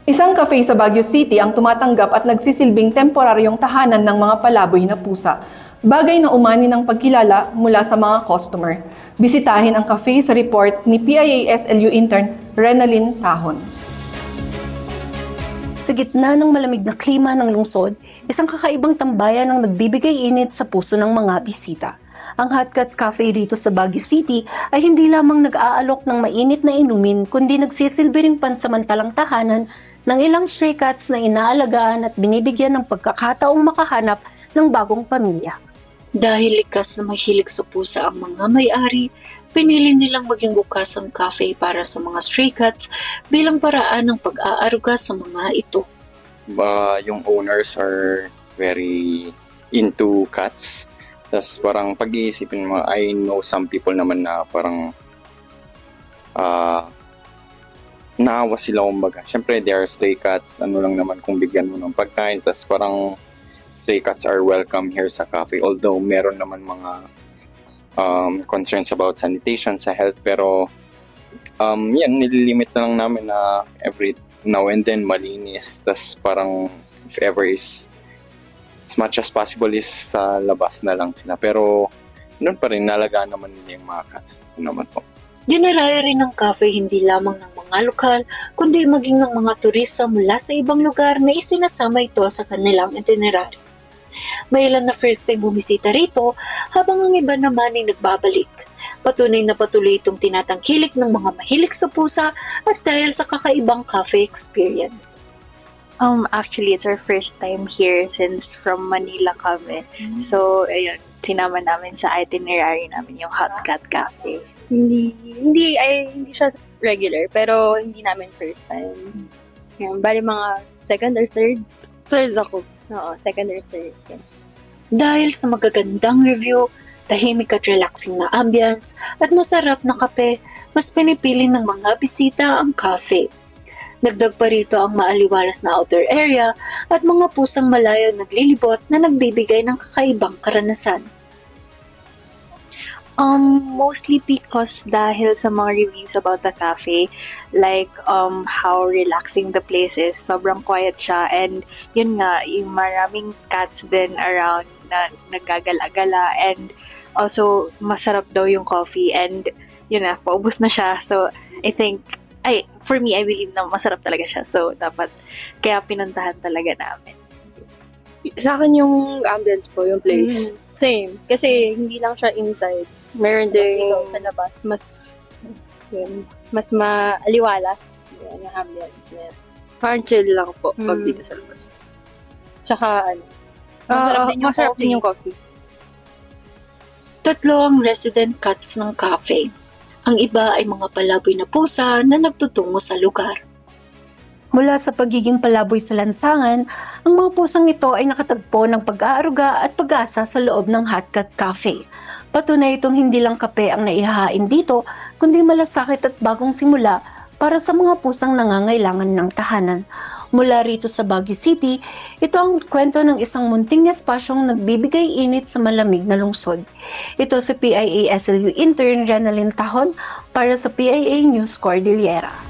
Isang cafe sa Baguio City ang tumatanggap at nagsisilbing temporaryong tahanan ng mga palaboy na pusa. Bagay na umani ng pagkilala mula sa mga customer. Bisitahin ang cafe sa report ni PIASLU intern Renalyn Tahon. Sa gitna ng malamig na klima ng lungsod, isang kakaibang tambayan ang nagbibigay init sa puso ng mga bisita. Ang Hot Cat Cafe rito sa Baguio City ay hindi lamang nag-aalok ng mainit na inumin kundi nagsisilbi ring pansamantalang tahanan ng ilang stray cats na inaalagaan at binibigyan ng pagkakataong makahanap ng bagong pamilya. Dahil likas na mahilig sa pusa ang mga may-ari, pinili nilang maging bukas ang cafe para sa mga stray cats bilang paraan ng pag-aaruga sa mga ito. Yung owners are very into cats. Tapos parang pag-iisipin mo, I know some people naman na parang naawa sila kumbaga. Siyempre, they are stray cats. Ano lang naman kung bigyan mo ng pagkain. Tapos parang stray cats are welcome here sa cafe. Although meron naman mga concerns about sanitation sa health. Pero yan, nililimit na lang namin na every now and then malinis. Tapos parang if ever is as much as possible is sa labas na lang sila. Pero noon pa rin nalagaan naman nila yung mga cats. Naman po. Dinaraya rin ng cafe hindi lamang ng mga lokal, kundi maging ng mga turista mula sa ibang lugar na isinasama ito sa kanilang itinerary. May ilan na first time bumisita rito, habang ang iba naman ay nagbabalik. Patunay na patuloy itong tinatangkilik ng mga mahilig sa pusa at dahil sa kakaibang cafe experience. Actually, it's our first time here since from Manila kami. So, ayun, sinama namin sa itinerary namin yung Hot Cat Cafe. Hindi siya regular, pero hindi namin first time. Yan, bali mga second or third. Third ako. Oo, second or third. Yan. Dahil sa magagandang review, tahimik at relaxing na ambience, at masarap na kape, mas pinipili ng mga bisita ang cafe. Dagdag pa rito ang maaliwalas na outdoor area at mga pusang malayo naglilibot na nagbibigay ng kakaibang karanasan. Mostly because dahil sa mga reviews about the cafe, like how relaxing the place is, sobrang quiet siya, and yun nga, yung maraming cats din around na nagagala-gala, and also masarap daw yung coffee, and yun na, paubos na siya. So I think, for me, I believe na masarap talaga siya, so dapat kaya pinuntahan talaga namin. Sa akin yung ambience po, yung place. Same. Kasi hindi lang siya inside. Meron din sa labas. Mas maaliwalas. Yan, yung ambience niya. Parang chill lang po pag dito sa labas. Tsaka, masarap din yung coffee. Tatlo ang resident cats ng cafe. Ang iba ay mga palaboy na pusa na nagtutungo sa lugar. Mula sa pagiging palaboy sa lansangan, ang mga pusang ito ay nakatagpo ng pag-aaruga at pag-asa sa loob ng Hot Cat Cafe. Patunay itong hindi lang kape ang naihahain dito, kundi malasakit at bagong simula para sa mga pusang nangangailangan ng tahanan. Mula rito sa Baguio City, ito ang kwento ng isang munting espasyong nagbibigay init sa malamig na lungsod. Ito si PIASLU intern Renalyn Tahon para sa PIA News Cordillera.